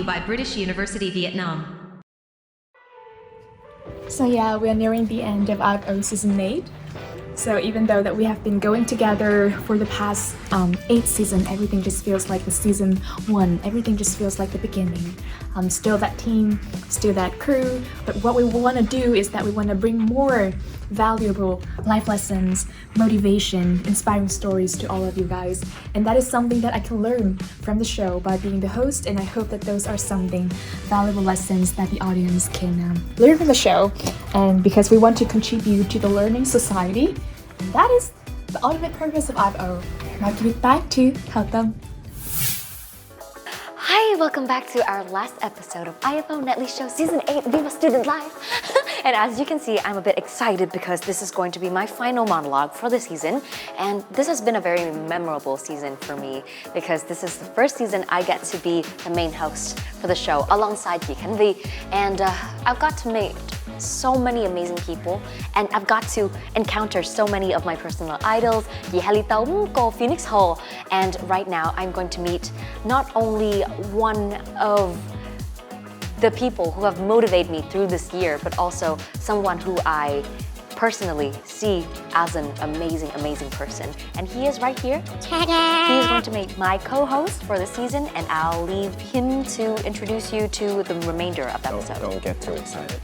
you by British University Vietnam. So yeah, we are nearing the end of IFO Season 8. So even though that we have been going together for the past 8 seasons, everything just feels like the season 1. Everything just feels like the beginning. Still that team, still that crew. But what we want to do is that we want to bring more valuable life lessons, motivation, inspiring stories to all of you guys. And that is something that I can learn from the show by being the host. And I hope that those are something valuable lessons that the audience can learn from the show. And because we want to contribute to the learning society, and that is the ultimate purpose of IFO. Now give it back to Thảo Tâm. Hi, welcome back to our last episode of IFO Nightly Show Season 8 Viva Student Life. And as you can see, I'm a bit excited because this is going to be my final monologue for the season. And this has been a very memorable season for me because this is the first season I get to be the main host for the show alongside Khánh. And I've got to meet so many amazing people and I've got to encounter so many of my personal idols, Thảo Tâm, Phoenix Hall, and right now I'm going to meet not only one of the people who have motivated me through this year, but also someone who I personally see as an amazing, amazing person. And he is right here. He is going to be my co-host for the season, and I'll leave him to introduce you to the remainder of the episode. Don't get too excited.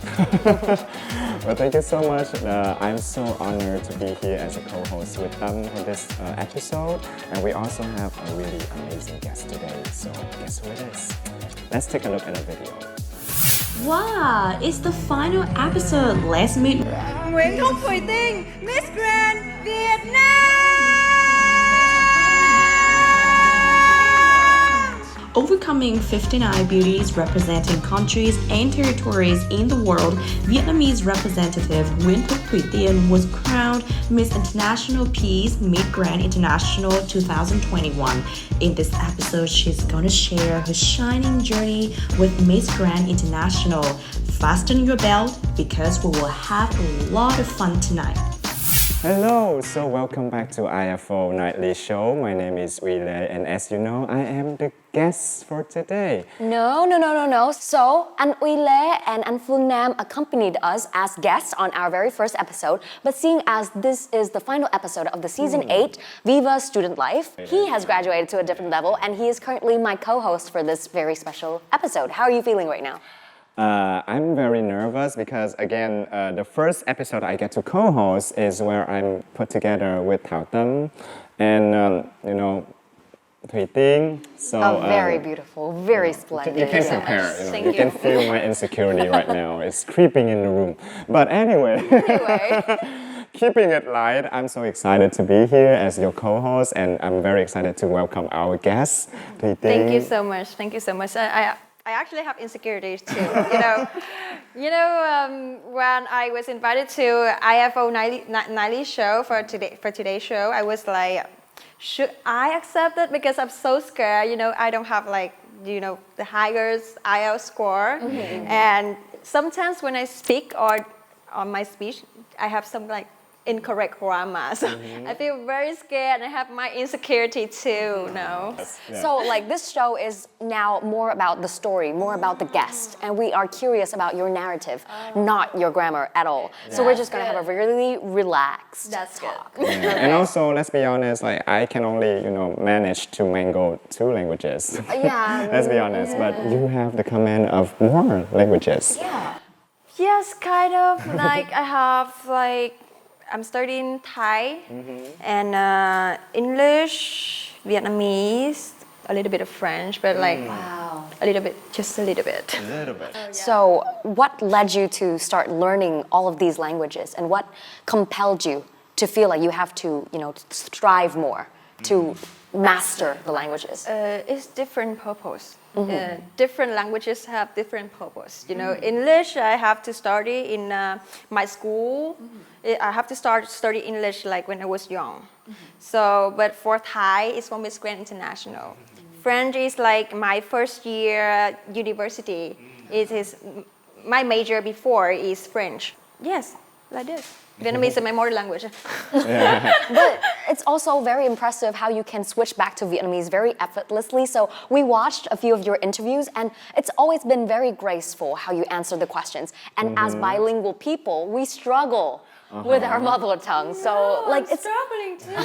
Well, thank you so much. I'm so honored to be here as a co-host with them for this episode. And we also have a really amazing guest today. So guess who it is? Let's take a look at the video. Wow, it's the final episode. Let's meet Nguyễn Thúc Thuỳ Tiên, Miss Grand Việt Nam. Overcoming 59 beauties representing countries and territories in the world, Vietnamese representative Nguyễn Thúc Thuỳ Tiên was crowned Miss International Peace Mid-Grand International 2021. In this episode, she's going to share her shining journey with Miss Grand International. Fasten your belt because we will have a lot of fun tonight. Hello, so welcome back to IFO Nightly Show. My name is Uy Lê, and as you know, I am the guest for today. No. So, anh Uy Lê and anh Phương Nam accompanied us as guests on our very first episode. But seeing as this is the final episode of the Season 8, Viva Student Life, he has graduated to a different level and he is currently my co-host for this very special episode. How are you feeling right now? I'm very nervous because, again, the first episode I get to co-host is where I'm put together with Thảo Tâm and, Thuỳ Tiên. So, very beautiful, very splendid. You can compare, you can feel my insecurity right now. It's creeping in the room. But anyway. Keeping it light, I'm so excited to be here as your co-host and I'm very excited to welcome our guest, Thuỳ Tiên. Thank you so much. Thank you so much. I actually have insecurities too. When I was invited to IFO Nightly Show for today's show, I was like, should I accept it? Because I'm so scared. I don't have the highest IELTS score, and sometimes when I speak or on my speech, I have some incorrect grammar. So I feel very scared and I have my insecurity too. So this show is now more about the story, more about the guest, and we are curious about your narrative, not your grammar at all. So we're just gonna have a really relaxed talk. Yeah. And also, let's be honest, I can only, manage to mangle 2 languages. Let's be honest, but you have the command of more languages. Yeah. Yes, kind of. I have I'm studying Thai and English, Vietnamese, a little bit of French, but wow. a little bit, just a little bit. So what led you to start learning all of these languages and what compelled you to feel like you have to, strive more to master the languages? It's different purpose. Different languages have different purpose. English I have to study in my school. I have to start study English when I was young. So, but for Thai, it's for Miss Grand International. French is my first year university. It is my major before is French. Yes, like this. Vietnamese is my mother language. But it's also very impressive how you can switch back to Vietnamese very effortlessly. So we watched a few of your interviews, and it's always been very graceful how you answer the questions. And as bilingual people, we struggle with our mother tongue. So like I'm struggling too.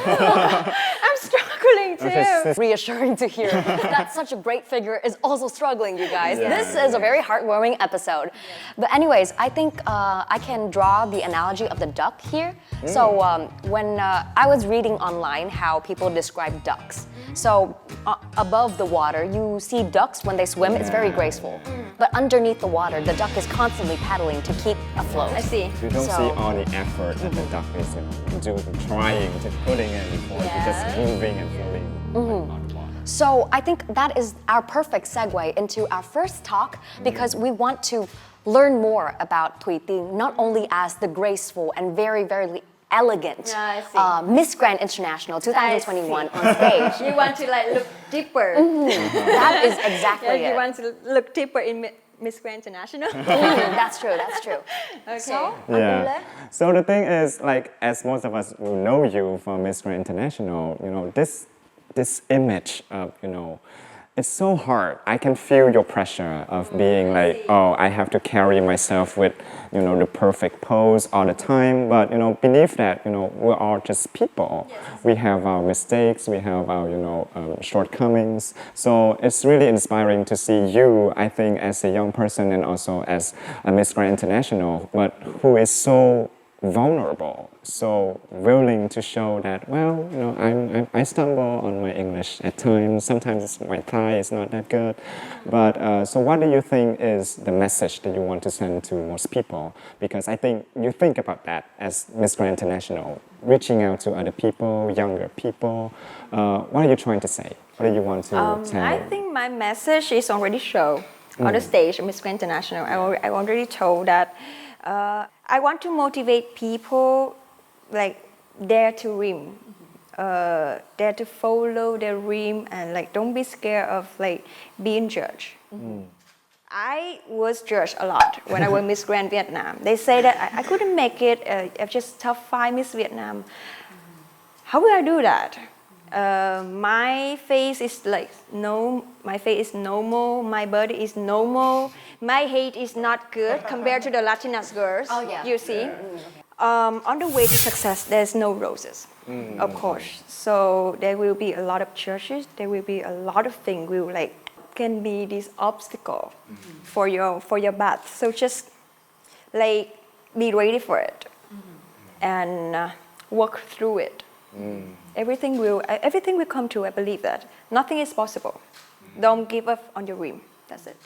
I'm struggling too. Reassuring to hear that such a great figure is also struggling, you guys. This is a very heartwarming episode. But anyways, I think I can draw the analogy of the duck here. So when I was reading online how people describe ducks. So above the water, you see ducks when they swim, it's very graceful. But underneath the water, the duck is constantly paddling to keep afloat. I see. You don't see all the effort that the duck is trying to putting in before just moving and floating on water. So I think that is our perfect segue into our first talk because we want to learn more about Thuỳ Tiên, not only as the graceful and very, very elegant Miss Grand International 2021 on stage. You want to like look deeper. That is exactly it. You want to look deeper in Miss Grand International. That's true, that's true. Okay. So the thing is, like, as most of us will know you from Miss Grand International, you know, this image of, you know, it's so hard. I can feel your pressure of being like, oh, I have to carry myself with, you know, the perfect pose all the time. But, you know, beneath that, you know, we're all just people. We have our mistakes, we have our, you know, shortcomings. So it's really inspiring to see you, I think, as a young person and also as a Miss Grand International, but who is so vulnerable, so willing to show that, well, you know, I stumble on my English at times. Sometimes my Thai is not that good. But so what do you think is the message that you want to send to most people? Because I think you think about that as Miss Grand International, reaching out to other people, younger people. What are you trying to say? What do you want to tell? I think my message is already shown on the stage of Miss Grand International. I already told that I want to motivate people, like, dare to dream, dare to follow their dream, and like don't be scared of like being judged. I was judged a lot when I was Miss Grand Vietnam. They say that I couldn't make it. I'm just top 5 Miss Vietnam. How will I do that? My face is like my face is normal. My body is normal. My height is not good compared to the Latinas girls. Oh yeah. You see. On the way to success, there's no roses, of course. So there will be a lot of churches. There will be a lot of things will like can be this obstacle for your path. So just like be ready for it and work through it. Everything will come true. I believe that nothing is possible. Don't give up on your dream. That's it.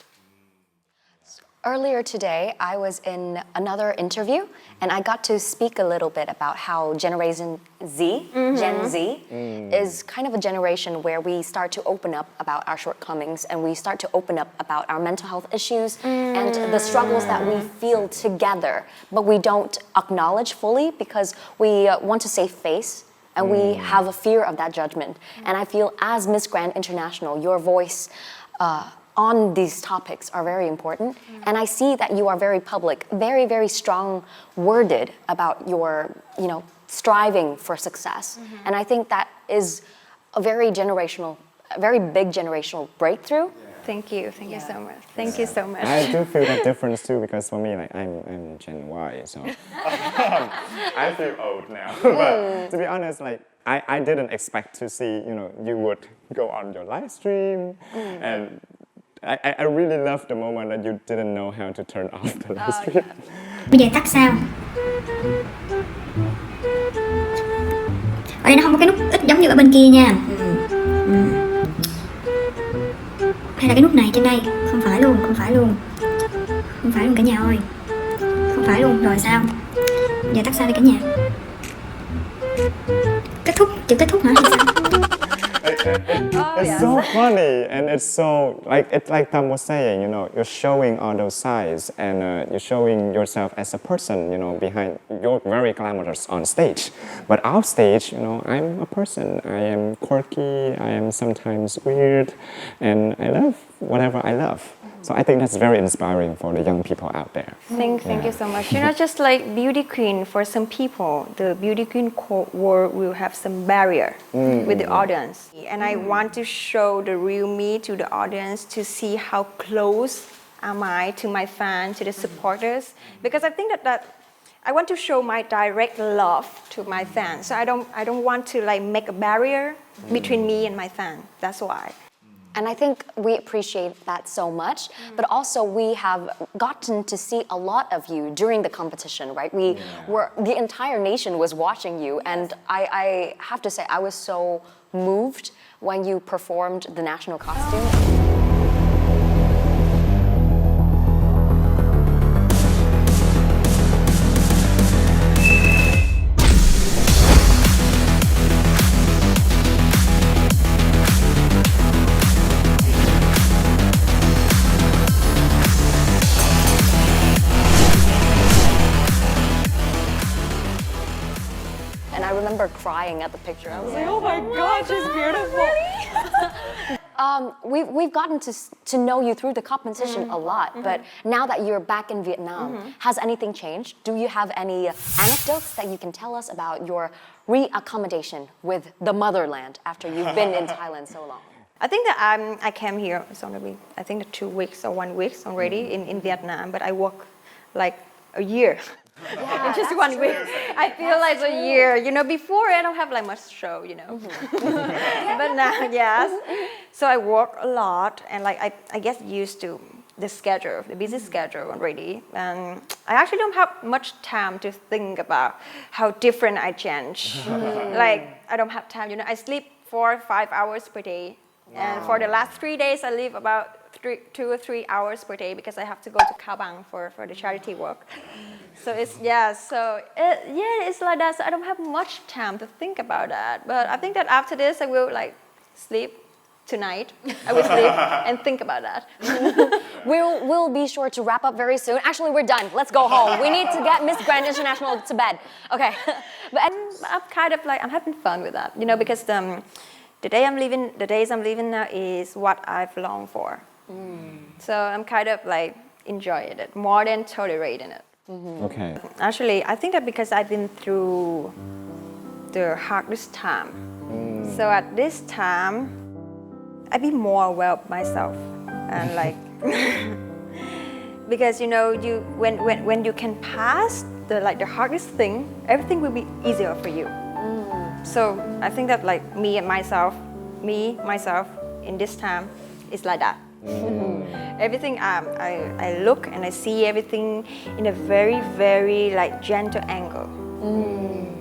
Earlier today, I was in another interview, and I got to speak a little bit about how Generation Z, Gen Z, is kind of a generation where we start to open up about our shortcomings, and we start to open up about our mental health issues and the struggles that we feel together, but we don't acknowledge fully because we want to save face, and we have a fear of that judgment. And I feel as Miss Grand International, your voice on these topics are very important. And I see that you are very public, very, very strong-worded about your, you know, striving for success. And I think that is a very big generational breakthrough. Thank you so much. Thank you so much. I do feel that difference too, because for me, like, I'm Gen Y, so I feel old now. But to be honest, like, I didn't expect to see, you know, you would go on your live stream, and I really loved the moment that you didn't know how to turn off the live stream. Bây giờ tắt sao? Ở đây nó không có cái nút ít giống như ở bên kia nha. Hay là cái nút này trên đây? Không phải luôn cả nhà ơi. Không phải luôn, rồi sao? Giờ tắt sao đây cả nhà? Kết thúc, chữ kết thúc hả? Hay sao? It's so funny, and it's so it's like Tam was saying, you know, you're showing all those sides, and you're showing yourself as a person, you know, behind. You're very glamorous on stage, but off stage, you know, I'm a person. I am quirky. I am sometimes weird, and I love whatever I love. So I think that's very inspiring for the young people out there. Thank you so much. You know, just like beauty queen, for some people, the beauty queen world will have some barrier with the audience. And I want to show the real me to the audience to see how close am I to my fans, to the supporters. Because I think that I want to show my direct love to my fans. So I don't want to like make a barrier between me and my fan. That's why. And I think we appreciate that so much, but also we have gotten to see a lot of you during the competition, right? The entire nation was watching you, and I have to say I was so moved when you performed the national costume. I remember crying at the picture. I was like, oh my God, she's beautiful. We've gotten to know you through the competition a lot, but now that you're back in Vietnam, has anything changed? Do you have any anecdotes that you can tell us about your reaccommodation with the motherland after you've been in Thailand so long? I think that I came here, it's only, I think 2 weeks or 1 week already in Vietnam, but I work like a year. Yeah, in just 1 week. I feel like a year. You know, before I don't have like much show, you know. But now, yes. So I work a lot and like I get used to the schedule, the busy schedule already. And I actually don't have much time to think about how different I change. Like I don't have time, you know. I sleep 4 or 5 hours per day. And for the last 3 days, I live about 2 or 3 hours per day because I have to go to Bang for the charity work. So it's it's like that. So I don't have much time to think about that. But I think that after this, I will like sleep tonight. I will sleep and think about that. We'll be sure to wrap up very soon. Actually, we're done. Let's go home. We need to get Miss Grand International to bed. Okay. But I'm kind of like I'm having fun with that, you know, because the days I'm living now is what I've longed for. So I'm kind of like enjoying it more than tolerating it. Okay. Actually, I think that because I've been through the hardest time. So at this time, I be more aware of myself and like because you know when you can pass the hardest thing, everything will be easier for you. So I think that like me myself in this time is like that. Everything I look and I see everything in a very, very like gentle angle.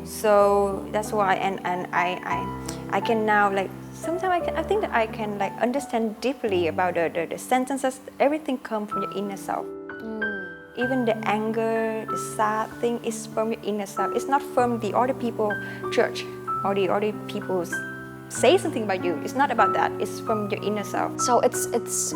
So that's why and I can now like sometimes I think that I can like understand deeply about the sentences. Everything comes from your inner self. Even the anger, the sad thing is from your inner self. It's not from the other people church or the other people say something about you. It's not about that. It's from your inner self. So it's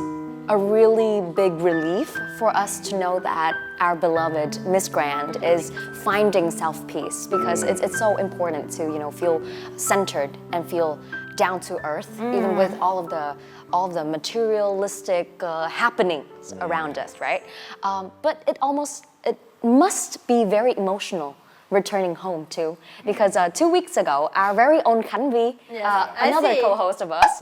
a really big relief for us to know that our beloved Miss Grand is finding self-peace because it's so important to feel centered and feel down to earth, even with all of the materialistic happenings around us, right? But it must be very emotional returning home too, because 2 weeks ago, our very own Khánh, another co-host of us,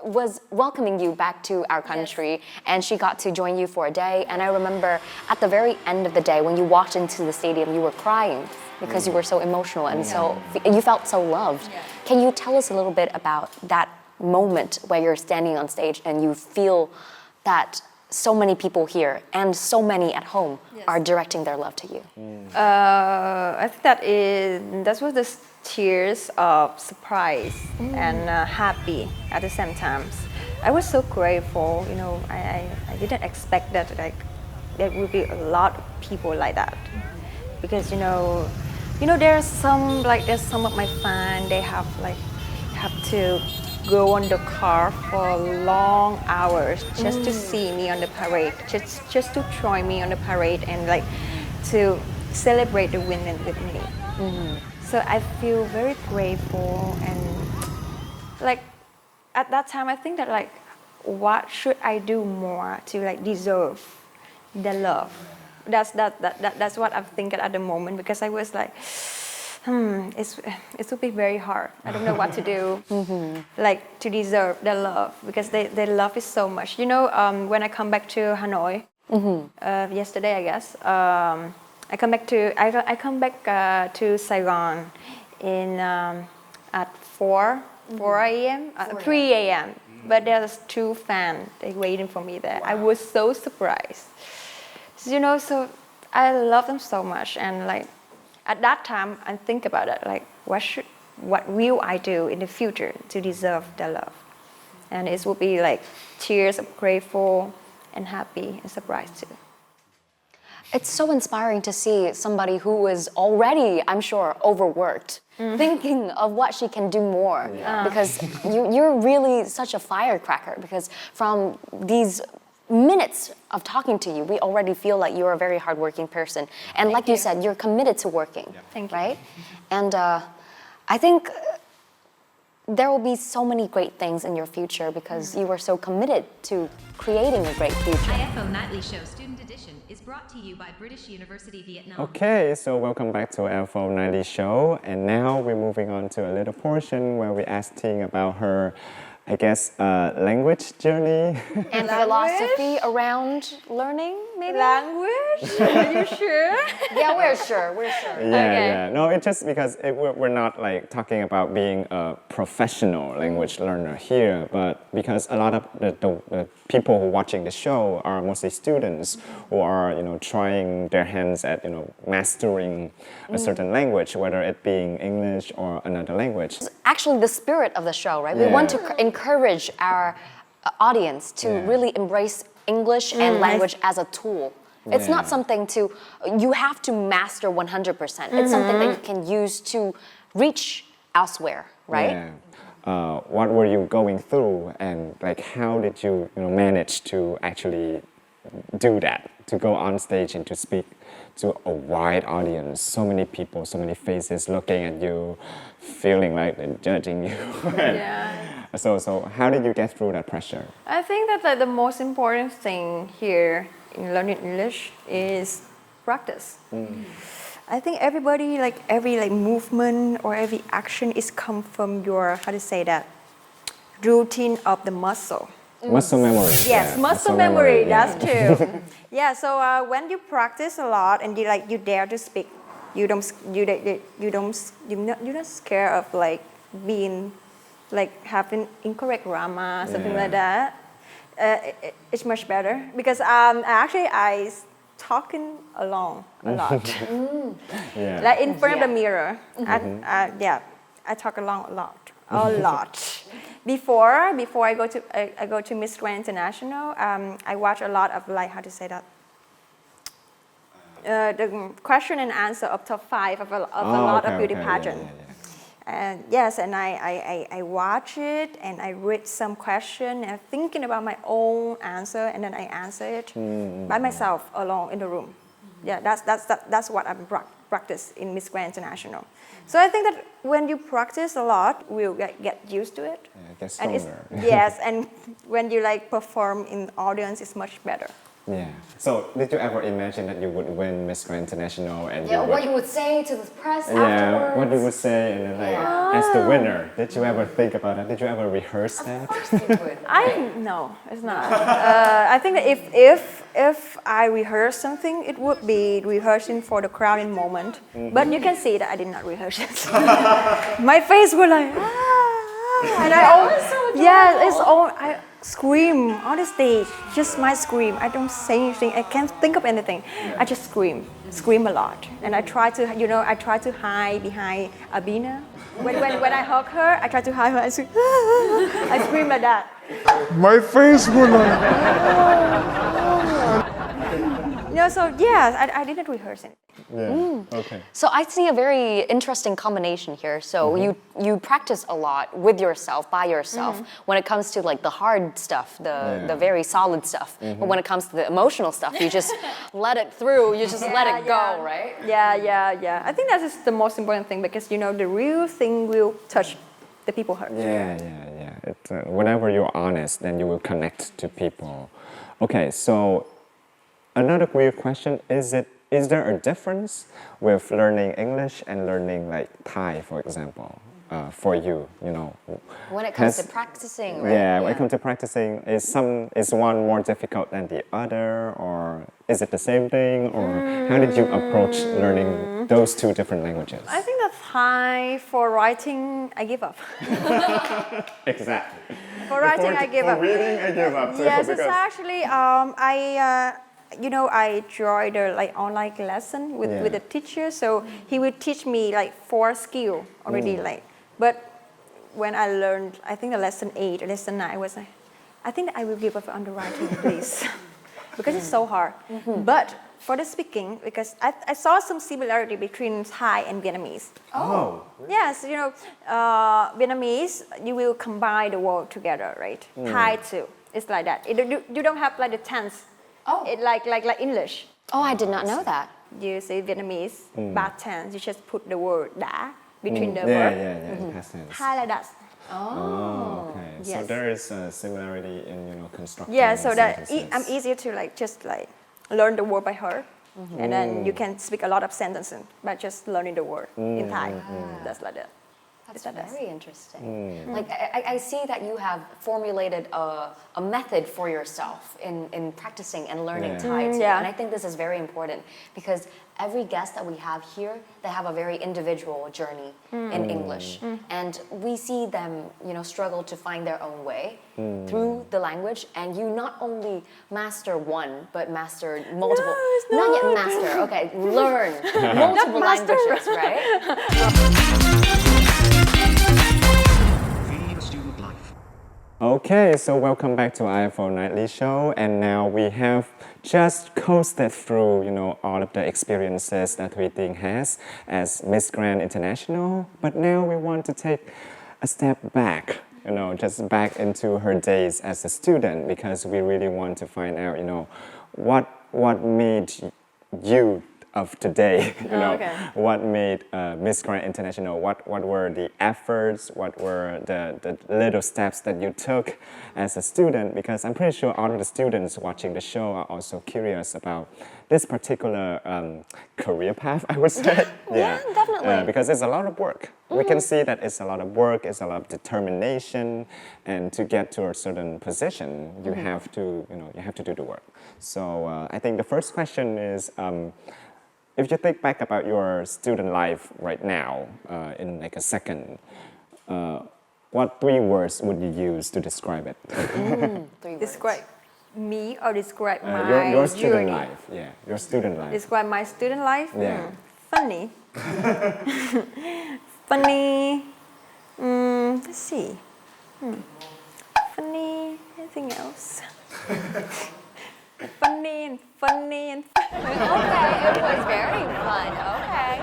was welcoming you back to our country, and she got to join you for a day. And I remember at the very end of the day, when you walked into the stadium, you were crying because you were so emotional and so you felt so loved. Can you tell us a little bit about that moment where you're standing on stage and you feel that so many people here and so many at home are directing their love to you? I think that was the tears of surprise and happy at the same time. I was so grateful, I didn't expect that there would be a lot of people like that, because there's some of my fans, they have to go on the car for long hours just to see me on the parade, just to join me on the parade and to celebrate the win with me. So I feel very grateful, and at that time I think that what should I do more to like deserve the love? That's what I'm thinking at the moment, because I was like, it would be very hard. I don't know what to do, like to deserve the love, because they love it so much. You know, when I come back to Hanoi, yesterday I guess, I come back to Saigon in at 4 a.m. 3 a.m. But there's 2 fans they waiting for me there. Wow. I was so surprised. You know, so I love them so much, and like at that time I think about it, like what will I do in the future to deserve the love? And it will be like tears of grateful and happy and surprised too. It's so inspiring to see somebody who is already, I'm sure, overworked, thinking of what she can do more. Because you're really such a firecracker, because from these minutes of talking to you, we already feel like you're a very hardworking person. And like you said, you're committed to working, right? And I think there will be so many great things in your future, because you are so committed to creating a great future. IFO Nightly Show Student Edition is brought to you by British University Vietnam. Okay, so welcome back to IFO Nightly Show, and now we're moving on to a little portion where we ask Ting about her, I guess, language journey. And philosophy around learning, maybe? Language? Are you sure? Yeah, we're sure. Yeah. No, it's just because we're not like talking about being a professional language learner here, but because a lot of the people who are watching the show are mostly students who are, trying their hands at, mastering a certain language, whether it being English or another language. Actually, the spirit of the show, right? We want to encourage our audience to really embrace English and language as a tool. It's not something you have to master 100%. It's something that you can use to reach elsewhere, right? Yeah. What were you going through, and like how did you, manage to actually do that, to go on stage and to speak to a wide audience, so many people, so many faces looking at you, feeling like they're judging you. So how did you get through that pressure? I think that the most important thing here in learning English is practice. I think everybody, every movement or every action is come from your, routine of the muscle. Muscle memory. Yes, muscle memory. That's true. So when you practice a lot and you dare to speak, you're not scared of being having incorrect grammar, something like that. It's much better, because I talking alone a lot. Like in front of the mirror. I talk along a lot. Before I go to Miss Grand International, I watch a lot of the question and answer of top 5 of a lot of beauty pageants. And yes, and I watch it and I read some question and thinking about my own answer, and then I answer it by myself alone in the room. Yeah, that's what I practice in Miss Grand International. So I think that when you practice a lot, we'll get used to it. Get stronger. Yes, and when you perform in audience, it's much better. Yeah. So did you ever imagine that you would win Miss Grand International and what you would say to the press afterwards? Yeah, what you would say, and then as the winner, did you ever think about that? Did you ever rehearse that? Of course you would. No, it's not. I think that if I rehearse something, it would be rehearsing for the crowning moment. But you can see that I did not rehearse it. My face was like, and I scream on the stage, just my scream. I don't say anything. I can't think of anything. I just scream a lot, and I try to hide behind Abina. When I hug her, I try to hide her. I scream like that. My face was like. So yes, I didn't rehearse it. Okay. So I see a very interesting combination here. So you practice a lot with yourself, by yourself, when it comes to the hard stuff, the very solid stuff. But when it comes to the emotional stuff, you just let it through. You just let it go, right? Yeah. I think that is the most important thing, because the real thing will touch the people hurt. Yeah. whenever you're honest, then you will connect to people. Okay, so another weird question, is there a difference with learning English and learning like Thai, for example, for you, you know? When it comes to practicing, right? Yeah, when it comes to practicing, is one more difficult than the other, or is it the same thing, or how did you approach learning those two different languages? I think that Thai for writing, I give up. Exactly. For writing, I give up. For reading, I give up. Yes, it's actually I joined a like online lesson with the teacher, so he would teach me like 4 skills already, like. But when I learned, I think the lesson 8 or lesson 9, I was like, I think I will give up on the writing, please, because it's so hard. But for the speaking, because I saw some similarity between Thai and Vietnamese. Oh. Yes, you know, Vietnamese, you will combine the word together, right? Thai too, it's like that. You don't have like the tense. Oh. It like English. Oh, I did not know that. You say Vietnamese, bad tense, you just put the word đã between the verb. Yeah, past tense. Thai like that. Oh, okay. So Yes. there is a similarity in, you know, constructing Yeah, so that sentences. I'm easier to like just like learn the word by heart. And then you can speak a lot of sentences by just learning the word in Thai. That's like that. That's very interesting. Like I see that you have formulated a method for yourself in practicing and learning Thai too. Yeah. And I think this is very important because every guest that we have here, they have a very individual journey in English. And we see them, you know, struggle to find their own way through the language. And you not only master one, but master multiple. Not yet master, okay, learn multiple languages, right? Okay, so welcome back to IFO Nightly Show, and now we have just coasted through, you know, all of the experiences that Thuỳ Tiên has as Miss Grand International, but now we want to take a step back, you know, just back into her days as a student, because we really want to find out, you know, what made you of today, you know, what made Miss Grand International, what were the efforts, what were the little steps that you took as a student, because I'm pretty sure all of the students watching the show are also curious about this particular career path, I would say. Yeah, definitely. Because it's a lot of work. We can see that it's a lot of work, it's a lot of determination, and to get to a certain position, you have to, you know, you have to do the work. So I think the first question is, if you think back about your student life right now, in like a second, what 3 words would you use to describe it? 3 words. Describe me or describe my your student journey? life, yeah, your student life. Describe my student life? Yeah. Funny. Funny. Let's see. Funny. Anything else? Funny and funny and funny. Okay, it was very fun. Okay.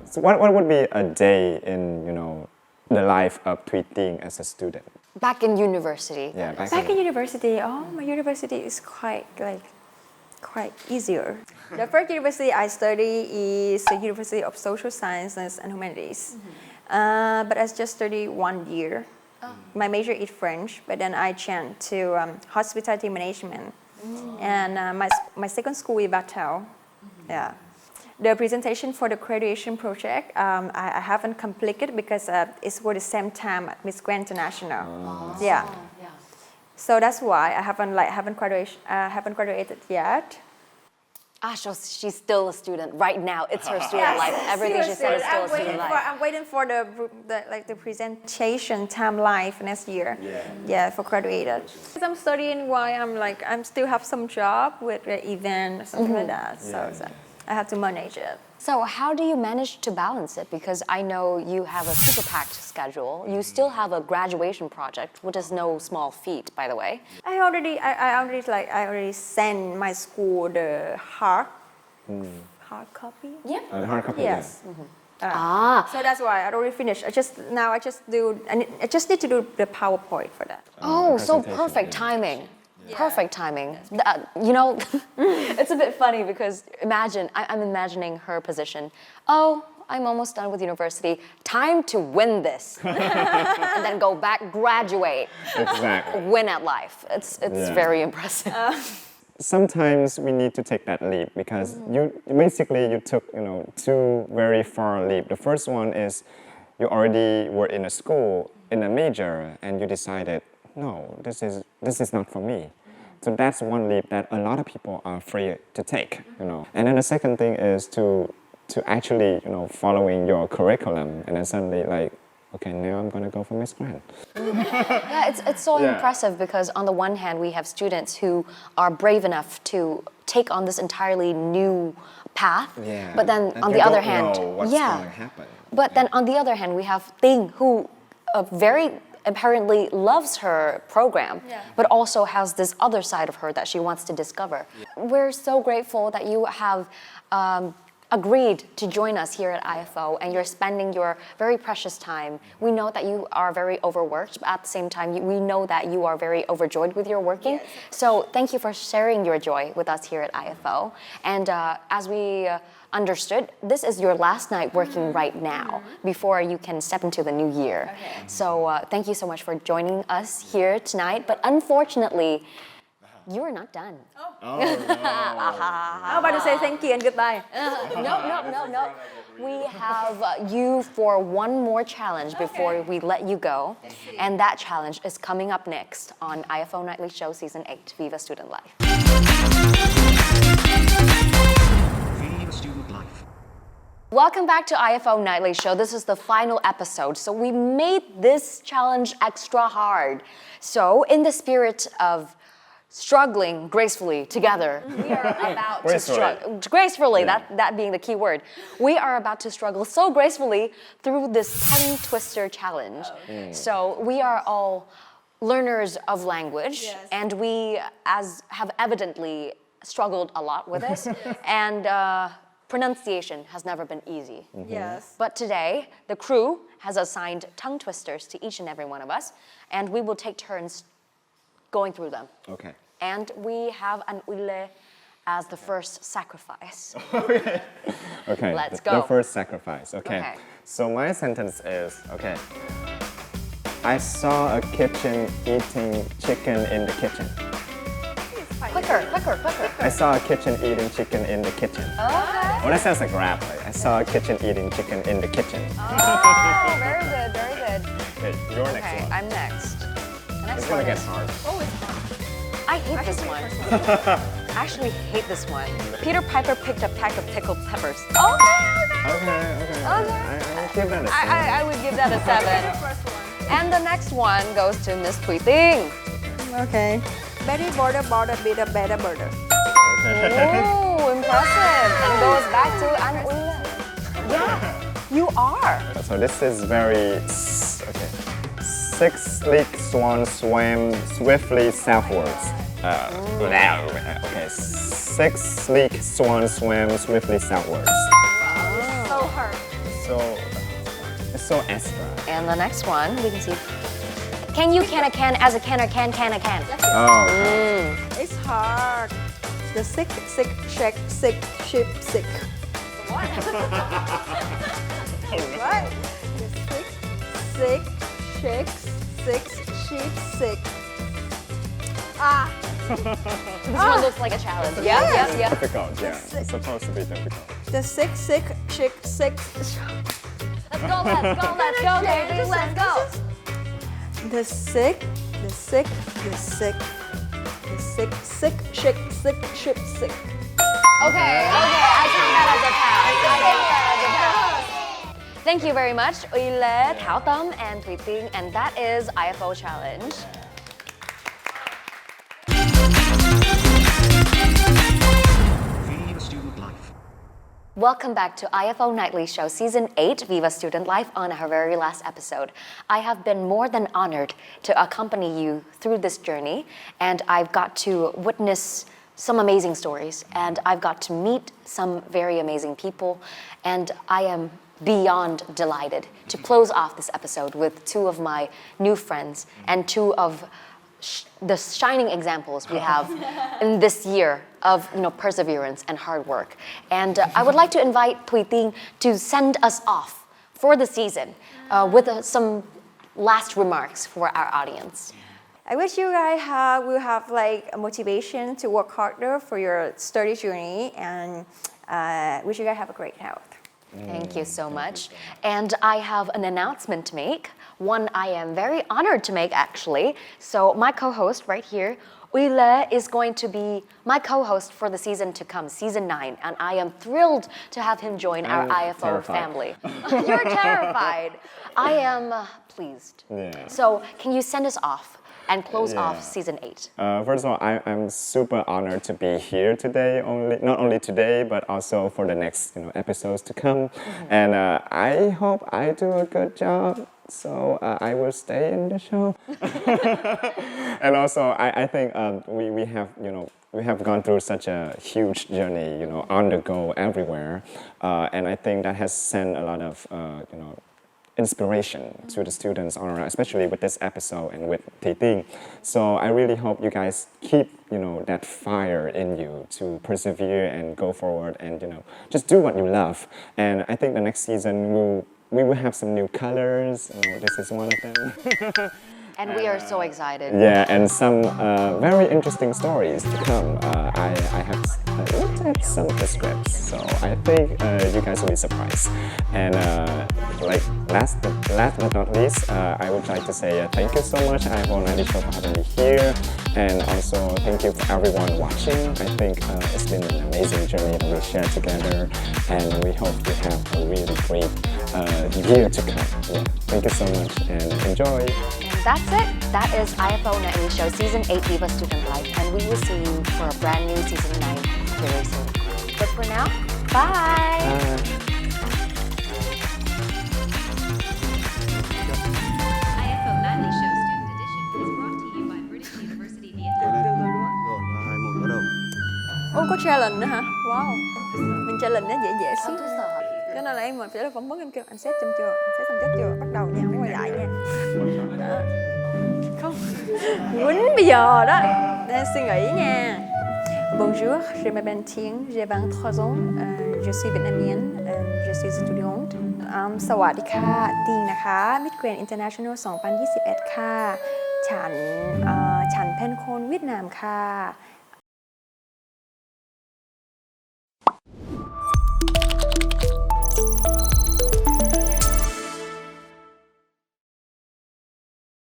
So what would be a day in, you know, the life of Thuỳ Tiên as a student? Back in university. Yeah, Back in university, my university is quite easier. The first university I study is the University of Social Sciences and Humanities. But I just studied 1 year. My major is French, but then I changed to hospitality management. And my second school is Batel. Yeah. The presentation for the graduation project, I haven't completed because it's for the same time at Miss Grand International. Yeah. So that's why I haven't graduated yet. So she's still a student right now. It's her student life. Everything she said is still a student life. I'm waiting for the presentation timeline for next year. Yeah, for graduated. Because I'm studying while I'm still have some job with the event or something like that. So I have to manage it. So how do you manage to balance it? Because I know you have a super packed schedule. You still have a graduation project, which is no small feat, by the way. I already sent my school the hard copy. Yeah. Hard copy. Yes. Ah. So that's why I already finished. I just need to do the PowerPoint for that. Oh, so perfect timing. Perfect timing. You know, it's a bit funny because I'm imagining her position. Oh, I'm almost done with university. Time to win this. And then go back, graduate. Exactly. Win at life. It's very impressive. Sometimes we need to take that leap because you took two very far leap. The first one is you already were in a school in a major and you decided, no, this is not for me. So that's one leap that a lot of people are afraid to take, And then the second thing is to actually, following your curriculum and then suddenly like, okay, now I'm gonna go for Miss Grand. Yeah, it's so impressive because on the one hand, we have students who are brave enough to take on this entirely new path. Yeah. But then and on you the other don't hand, know what's gonna happen. But then on the other hand, we have Ting who very apparently loves her program, but also has this other side of her that she wants to discover. We're so grateful that you have agreed to join us here at IFO and you're spending your very precious time. We know that you are very overworked, but at the same time, we know that you are very overjoyed with your working. So thank you for sharing your joy with us here at IFO. And as we understood, this is your last night working right now before you can step into the new year. So thank you so much for joining us here tonight. But unfortunately, you are not done. Oh, no. I'm about to say thank you and goodbye. No. We have you for one more challenge before we let you go. And that challenge is coming up next on IFO Nightly Show Season 8, Viva Student Life. Viva Student Life. Welcome back to IFO Nightly Show. This is the final episode, so we made this challenge extra hard. So in the spirit of struggling gracefully together, we are about to struggle gracefully, that being the key word. We are about to struggle so gracefully through this tongue twister challenge. So we are all learners of language, and we have evidently struggled a lot with this, and pronunciation has never been easy. Yes. But today, the crew has assigned tongue twisters to each and every one of us, and we will take turns going through them. Okay. And we have an Uile as the first sacrifice. Okay. Let's The go. first sacrifice. Okay. So my sentence is, okay. I saw a kitchen eating chicken in the kitchen. Quicker. I saw a kitchen eating chicken in the kitchen. Okay. Oh, that sounds like rap. Like, I saw a kitchen eating chicken in the kitchen. Oh, very good. Okay, you're next Okay, one. I'm next. The next It's one gonna get is... hard. I hate this one. I actually hate this one. Peter Piper picked a pack of pickled peppers. Okay. I would give that a 7. I would give that a 7. And the next one goes to Miss Thuỳ Tiên. Okay. Betty border beat a better border. Ooh, impressive. And goes back to An Uile. Yeah, you are. So this is very... Okay. 6 sleek swans swam swiftly southwards. Okay. 6 sleek swans swam swiftly southwards. So hard. It's so extra. And the next one, we can see. Can you can a can as a can or can a can? Oh. Okay. It's hard. The sick, check, sick, sheep, sick. What? What? The sick, sick, sheep, sick. This one looks like a challenge. Yeah. Difficult, yeah. It's supposed to be difficult. The sick, chick, sick. Let's go, baby, let's go. The sick, sick, sheep, sick. Okay, I count that as a pass. Thank you very much, Uile, Thảo Tâm, and Thuỳ Tiên, and that is IFO Challenge. Viva Student Life. Welcome back to IFO Nightly Show Season 8, Viva Student Life, on our very last episode. I have been more than honored to accompany you through this journey, and I've got to witness some amazing stories, and I've got to meet some very amazing people, and I am beyond delighted to close off this episode with 2 of my new friends and 2 of the shining examples we have in this year of perseverance and hard work. And I would like to invite Thuỳ Tiên to send us off for the season with some last remarks for our audience. I wish you guys will have like a motivation to work harder for your study journey, and wish you guys have a great health. Thank you so much. And I have an announcement to make, one I am very honored to make actually. So my co-host right here, Uile, is going to be my co-host for the season to come, season 9, and I am thrilled to have him join our IFO family. You're terrified. I am pleased. Yeah. So can you send us off and close off season 8? First of all, I'm super honored to be here today. Not only today, but also for the next episodes to come. And I hope I do a good job. So I will stay in the show. And also, I think we have gone through such a huge journey, on the go everywhere, and I think that has sent a lot of inspiration to the students all around, especially with this episode and with Thuỳ Tiên. So I really hope you guys keep that fire in you to persevere and go forward and just do what you love. And I think the next season we will have some new colors. This is one of them. And we are so excited. Yeah, and some very interesting stories to come. I have looked at some of the scripts, so I think you guys will be surprised. And last but not least, I would like to say thank you so much, IFOS08E show, for having me here. And also thank you for everyone watching. I think it's been an amazing journey that we shared together, and we hope you have a really great year to come. Yeah, thank you so much and enjoy. And that's it. That is IFOS08E show season 8 Viva Student Life, and we will see you for a brand new season 9 very soon. But for now, bye. IFOS08E show student edition is brought to you by British University Vietnam. Rồi, 3, 2, 1, bắt đầu. Ô, có challenge nữa hả? Wow. Mình challenge nó dễ dễ xíu. Cho nên là em mà trả lời phỏng vấn em kêu anh xét xong chưa? Anh xét xong chết chưa? Bắt đầu nha, mới quay lại nha. Đó. Không. Quýnh bây giờ đó. Đang suy nghĩ nha. Bonjour, je m'appelle Tiên, j'ai 23 ans, je suis vietnamienne, je suis étudiante. สวัสดีค่ะติงนะคะ Miss Grand International 2021 ค่ะฉันเป็นคนเวียดนามค่ะ